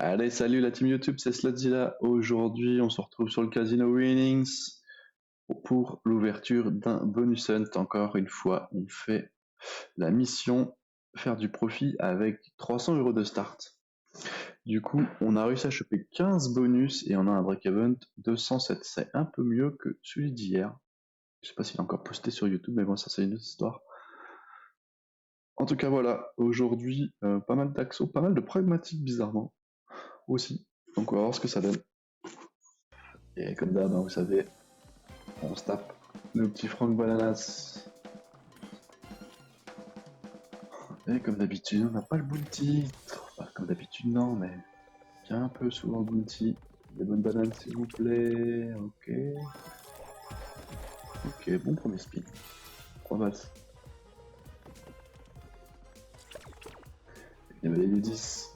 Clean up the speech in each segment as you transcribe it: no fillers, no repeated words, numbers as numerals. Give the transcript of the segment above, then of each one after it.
Allez, salut la team YouTube, c'est Slotzilla. Aujourd'hui, on se retrouve sur le Casino Winnings pour l'ouverture d'un bonus hunt. Encore une fois, on fait la mission faire du profit avec 300 € de start. Du coup, on a réussi à choper 15 bonus et on a un break-even 207. C'est un peu mieux que celui d'hier. Je sais pas s'il est encore posté sur YouTube, mais bon, ça c'est une autre histoire. En tout cas, voilà. Aujourd'hui, pas mal d'axos, pas mal de pragmatiques bizarrement aussi. Donc on va voir ce que ça donne. Et comme d'hab, vous savez, on se tape nos petits Frank Bananas. Et comme d'habitude, on n'a pas le bounty. Enfin, comme d'habitude, non, mais bien un peu souvent le bounty. Des bonnes bananes, s'il vous plaît. Ok. Ok, bon premier spin. 3 balles. Il y avait les 10.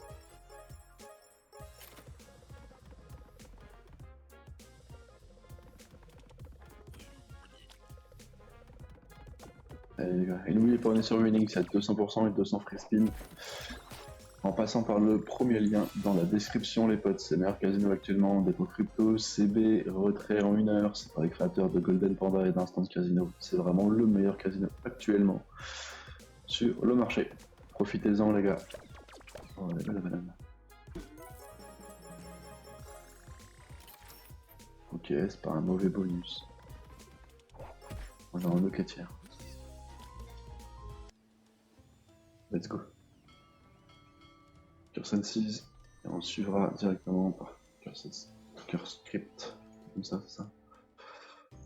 Allez les gars, et n'oubliez pas, on est sur Winning, c'est à 200% et 200 free spin. En passant par le premier lien dans la description, les potes, c'est le meilleur casino actuellement, dépôt crypto, CB, retrait en 1 heure, c'est par les créateurs de Golden Panda et d'Instant Casino. C'est vraiment le meilleur casino actuellement sur le marché. Profitez-en les gars. Oh, la belle banane. Ok, c'est pas un mauvais bonus. On a un locataire. Let's go. Curse 6 et on suivra directement par Curse Script. Comme ça, c'est ça.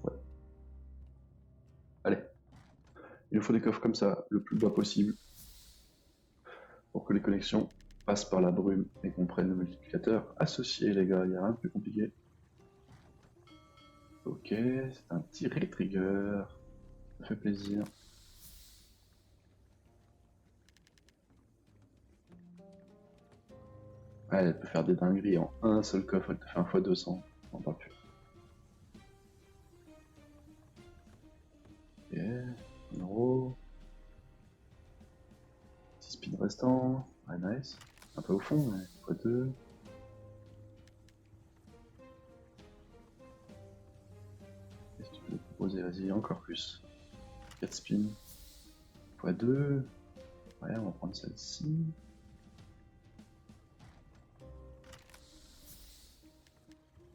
Ouais. Allez. Il nous faut des coffres comme ça, le plus bas possible, pour que les connexions passent par la brume et qu'on prenne le multiplicateur associé, les gars. Il n'y a rien de plus compliqué. Ok, c'est un petit retrigger. Ça fait plaisir. Ouais, elle peut faire des dingueries en un seul coffre, elle te fait un fois 200. On parle plus. Ok, 1 euro. 6 spins restants. Ouais, nice. Un peu au fond, mais fois 2. Qu'est-ce que tu peux nous proposer? Vas-y, encore plus. 4 spins. Fois 2. Ouais, on va prendre celle-ci.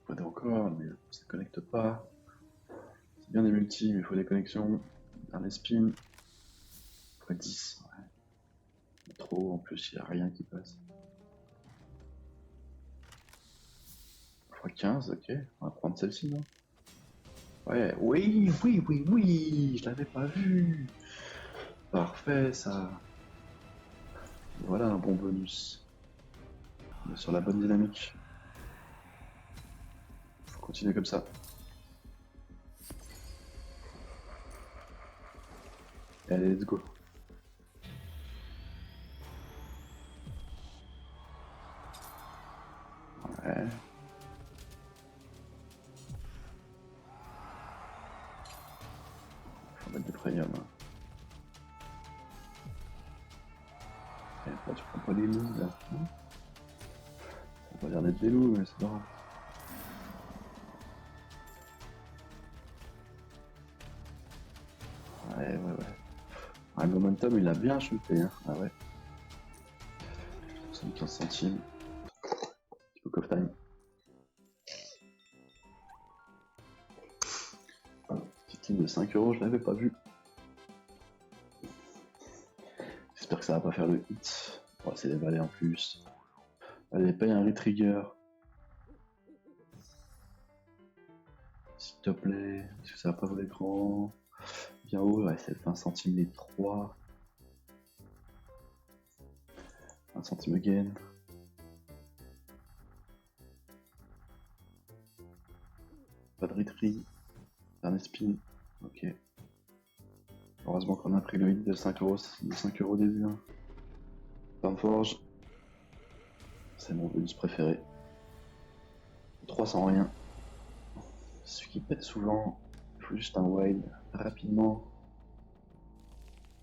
Fois 2 encore, mais ça ne connecte pas. C'est bien des multis, mais il faut des connexions. Dernier spin. Fois 10. Ouais. Trop, en plus, il n'y a rien qui passe. Fois 15, ok. On va prendre celle-ci, non? Ouais, oui, je l'avais pas vu. Parfait, ça. Voilà un bon bonus. On est sur la bonne dynamique. Faut continuer comme ça. Allez, let's go. Ouais. Faut mettre des premiums. Hein. Et là, tu prends pas les loups, là. Ça a pas l'air d'être des loups, mais c'est pas grave. Ouais. Ah, le momentum, il a bien shooté. Hein. Ah ouais. 75 centimes. Petit peu off time. Petite ligne de 5 euros, je l'avais pas vu. J'espère que ça va pas faire le hit. Oh, c'est des valets en plus. Allez, paye un retrigger. S'il te plaît. Est-ce que ça va pas vous l'écran? Bien haut, ouais, c'est 20 centimes les 3. 1 centime again. Pas de retri. Dernier spin. Ok. Heureusement qu'on a pris le hit de 5 euros, de 5 euros au début. Hein. Forge. C'est mon bonus préféré. 300 rien. Ce qui pète souvent. Il faut juste un wild rapidement.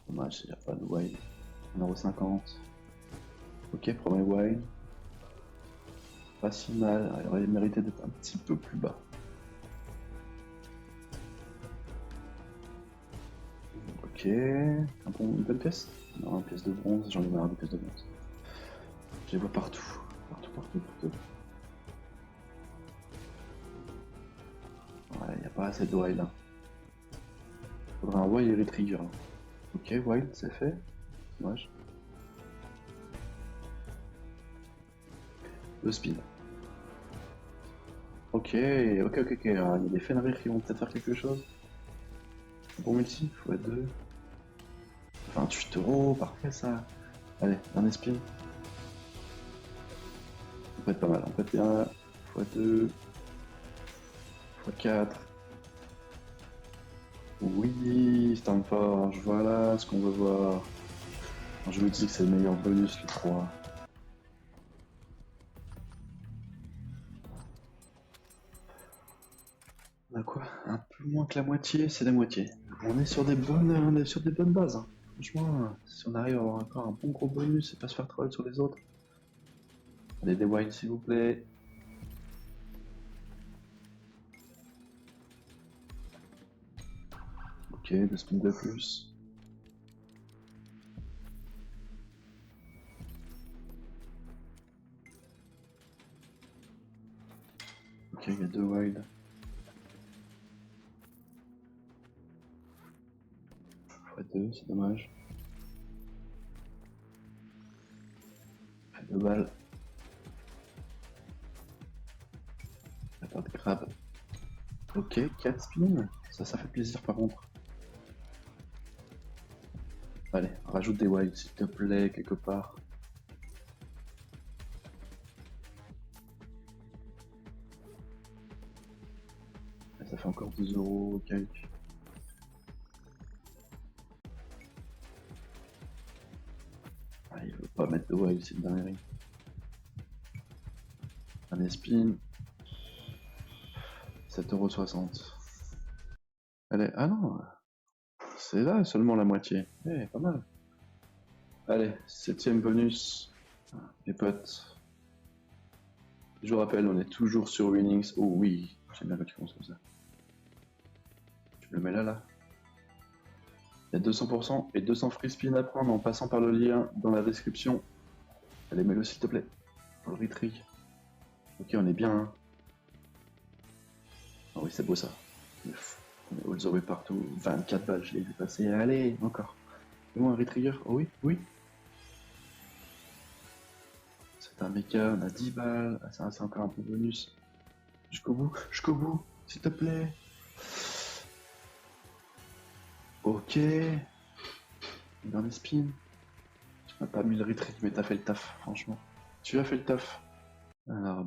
Dommage, il n'y a pas de wild. 1,50 €. Ok, premier wild. Pas si mal, il aurait mérité d'être un petit peu plus bas. Ok, une bonne pièce? Non, une pièce de bronze, j'en ai marre des pièces de bronze. Je les vois partout, partout. Ouais, y a pas assez de wild là. Faudrait un wild et retrigger là. Ok, wild, c'est fait. Dommage. Le spin. Ok. Il y a des Fenrir qui vont peut-être faire quelque chose. Bon multi, x2. 28 euros, parfait ça. Allez, un spin. On peut être pas mal, on peut être bien. x2. x4. Oui, Stormforge, voilà ce qu'on veut voir. Je me dis que c'est le meilleur bonus, le 3. On a quoi? Un peu moins que la moitié, c'est la moitié. On est sur des bonnes bases. Hein. Franchement, si on arrive à avoir encore un bon gros bonus et pas se faire troll sur les autres. Allez, des wilds s'il vous plaît. Ok, 2 spins de plus. Ok, il y a 2 wilds. x2, c'est dommage. Fait 2 balles. La part de crabe. Ok, 4 spins. Ça fait plaisir par contre. Allez, rajoute des wilds s'il te plaît, quelque part. Ça fait encore 2 euros quelques. Ah, il veut pas mettre de wild, c'est une dinguerie. Un spin. 7,60 €. Allez, ah non, c'est là seulement la moitié. Eh, pas mal. Allez, 7ème bonus. Les potes. Je vous rappelle, on est toujours sur Winnings. Oh oui, j'aime bien quand tu commences comme ça. Tu me le mets là. Il y a 200% et 200 free spin à prendre en passant par le lien dans la description. Allez, mets-le s'il te plaît. Pour le retrig. Ok, on est bien. Hein. Oh oui, c'est beau ça. On est all the way partout. 24 balles, je l'ai vu passer. Allez, encore. Fais-moi un retrigger. Oh oui, oui. C'est un méca, on a 10 balles. Ah, ça, c'est encore un peu bonus. Jusqu'au bout, s'il te plaît. Ok. Dernier spin. Tu m'as pas mis le retreat, mais t'as fait le taf, franchement. Tu as fait le taf. Alors,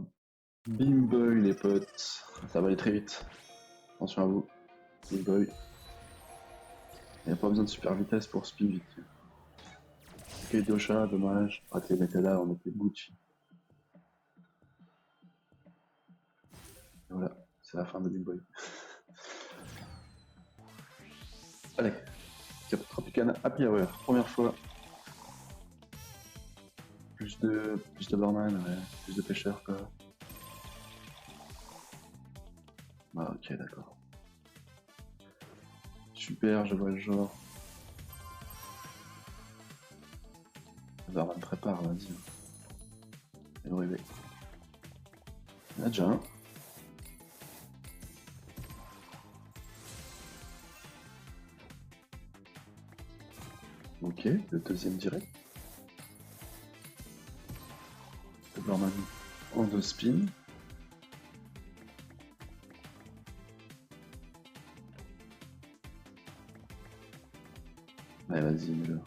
Bim Boy, les potes. Ça va aller très vite. Attention à vous. Bim Boy. Il n'y a pas besoin de super vitesse pour spin vite. Ok, Dosha, dommage. Ah, t'es là, on était Gucci. Et voilà, c'est la fin de Bim Boy. Allez, Cap Tropicana Happy Hour, première fois. Plus de barman, ouais. Plus de pêcheurs, quoi. Ah, ok, d'accord. Super, je vois le genre. Le barman prépare, vas-y. Il va arriver. Il y en a déjà un. Ok, le deuxième direct. Le barman en 2 spins. Ouais, vas-y, mets-le.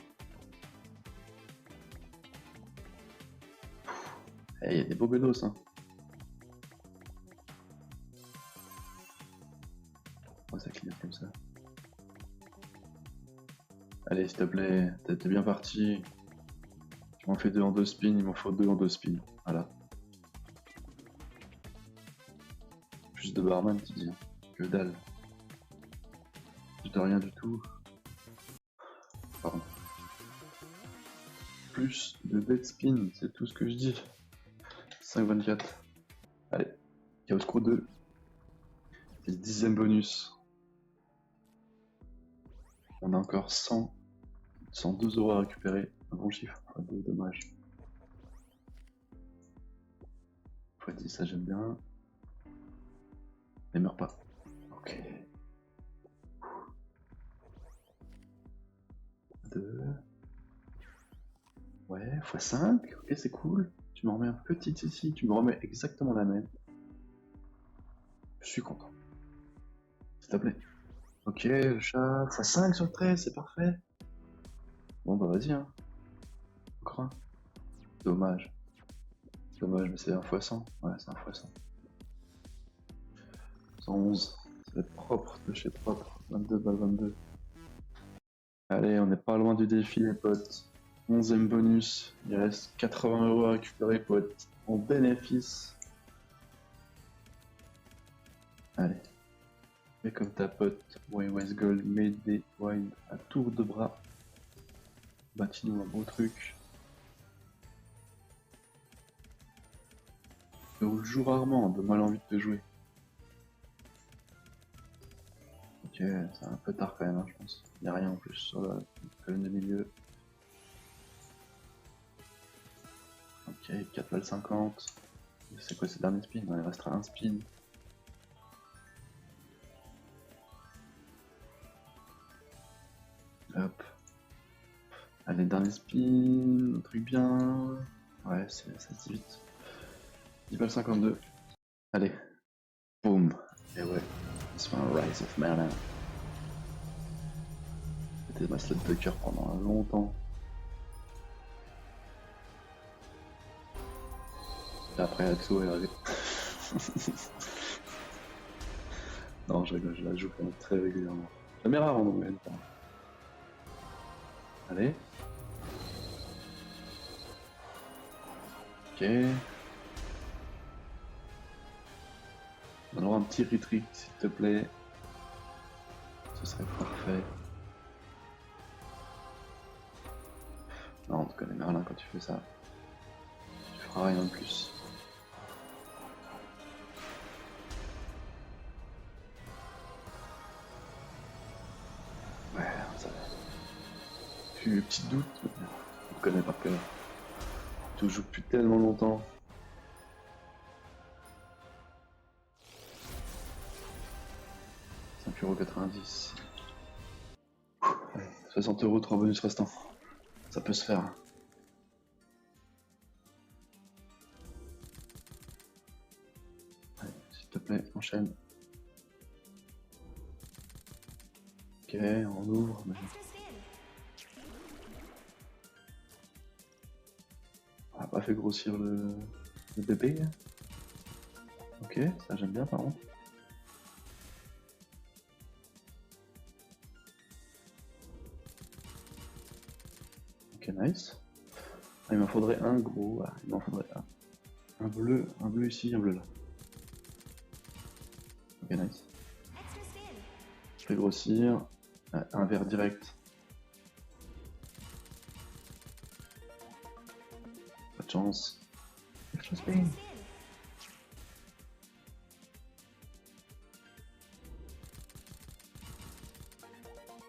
Eh, il y a des beaux bédos, hein. Oh, ça clignote comme ça. Allez, s'il te plaît, t'es bien parti. Tu m'en fais 2 en 2 spins, il m'en faut 2 en 2 spins. Voilà. Plus de barman, tu dis. Que dalle. Plus de rien du tout. Pardon. Plus de dead spin, c'est tout ce que je dis. 5,24. Allez, Chaos Crew 2. C'est le 10e bonus. On a encore 102 € à récupérer. Un bon chiffre, dommage. x10, ça j'aime bien. Ne meurs pas. Ok. 2. Ouais, x5. Ok, c'est cool. Tu me remets un petit ici, tu me remets exactement la même. Je suis content. S'il te plaît. Ok, le chat. x5 sur le 13, c'est parfait. Bon bah vas-y, hein. Encore un. Dommage. Dommage, mais c'est un x100. Ouais, c'est un x100. 111. Ça va être propre, de chez propre. 22 balles 22. Allez, on n'est pas loin du défi, les potes. 11e bonus. Il reste 80 € à récupérer pour être en bénéfice. Allez. Fais comme ta pote. West Gold, made des wild à tour de bras. Bâtis-nous un beau truc. Je joue rarement, de mal envie de te jouer. Ok, c'est un peu tard quand même, hein, je pense. Il n'y a rien en plus sur la colonne de milieu. Ok, 4 balles 50. C'est quoi ce dernier spin? Il restera un spin. Hop. Allez, dernier spin, un truc bien. Ouais, ça se dit vite. 10 balles 52. Allez. Boum. Et ouais. On se fait un Rise of Merlin. C'était ma slot de cœur pendant longtemps. Et après, Axo est arrivé. Non, je rigole, je la joue quand même très régulièrement. Jamais rare en moyenne. Allez. Ok. Donne-moi un petit retreat, s'il te plaît. Ce serait parfait. Non, tu connais Merlin quand tu fais ça. Tu feras rien de plus. Ouais, ça va. J'ai eu un petit doute, mais on connaît par cœur. Tu joues depuis tellement longtemps. 5,90 €. 60 €, 3 bonus restants. Ça peut se faire. Allez, s'il te plaît, enchaîne. Ok, on ouvre. Mais... on n'a pas fait grossir le bébé. Ok, ça j'aime bien par contre. Ok, nice. Ah, il m'en faudrait un gros. Ah, il m'en faudrait un. Un bleu ici, un bleu là. Ok, nice. Je fais grossir. Un vert direct. Pas de chance. Extra spin.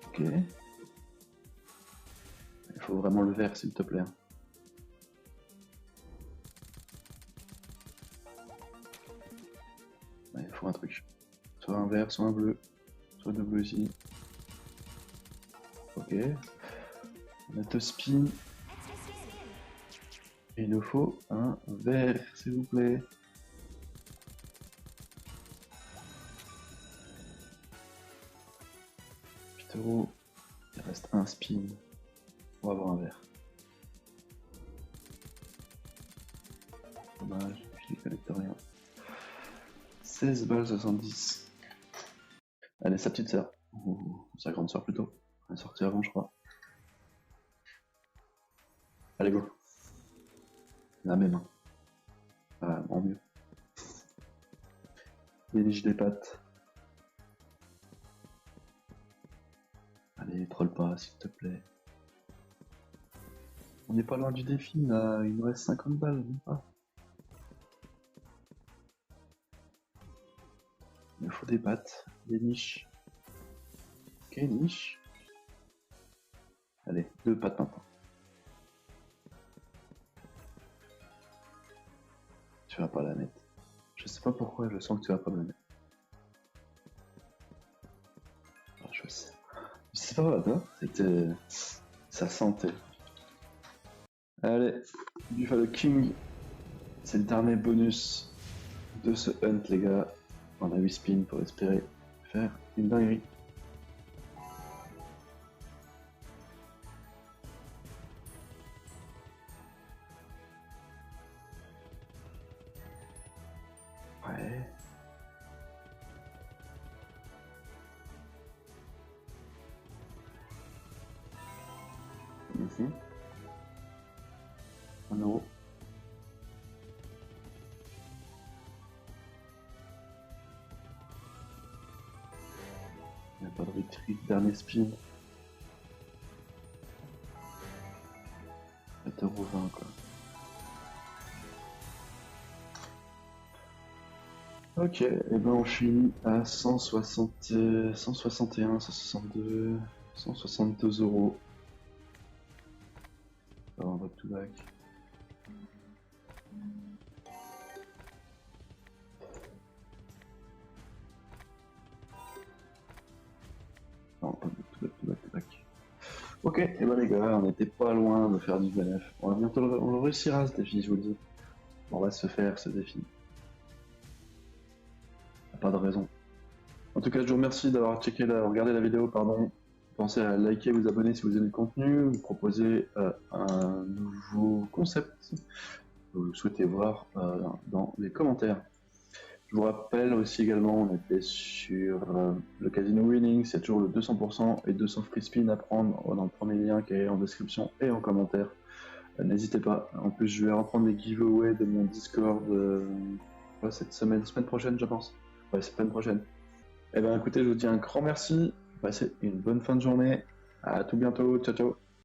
Ok. Il faut vraiment le vert s'il te plaît. Ouais, il faut un truc. Soit un vert, soit un bleu. Soit deux bleus ici. Ok. On a deux spins. Et il nous faut un vert, s'il vous plaît. €. Il reste un spin. On va avoir un vert. Dommage, je ne collecte rien. 16 balles 70. Allez, sa petite sœur. Ou sa grande sœur plutôt. Elle est sortie avant, je crois. Allez, go. La même. Hein. Ah, en mieux. Déniche des pattes. Allez, troll pas, s'il te plaît. On n'est pas loin du défi, là. Il nous reste 50 balles, même pas. me faut des pattes, des niches. Ok, niche. Allez, 2 pattes maintenant. Tu vas pas la mettre. Je sais pas pourquoi, je sens que tu vas pas me la mettre. Alors, je sais. C'est pas vrai, toi, c'est que ça sentait. Allez, Buffalo King, c'est le dernier bonus de ce hunt, les gars. On a 8 spins pour espérer faire une dinguerie. Ouais. Mmh. 1 €. Il n'y a pas de retreat, dernier spin. 4,20 € quoi. Ok, et ben on finit à 160, 161, 162, 162 €. Alors on va tout back. Non, pas tout back. Ok, et ben les gars, on n'était pas loin de faire du BNF. On va bientôt on le réussira ce défi, je vous le dis. On va se faire ce défi. Pas de raison. En tout cas, je vous remercie d'avoir regardé la vidéo, pardon. Pensez à liker, vous abonner si vous aimez le contenu, vous proposer un nouveau concept que vous souhaitez voir dans les commentaires. Je vous rappelle aussi également, on était sur le Casino Winning, c'est toujours le 200% et 200 free spin à prendre dans le premier lien qui est en description et en commentaire. N'hésitez pas. En plus, je vais reprendre les giveaways de mon Discord cette semaine prochaine, je pense. Ouais, semaine prochaine. Eh bien, écoutez, je vous dis un grand merci. Passez une bonne fin de journée. À tout bientôt. Ciao, ciao.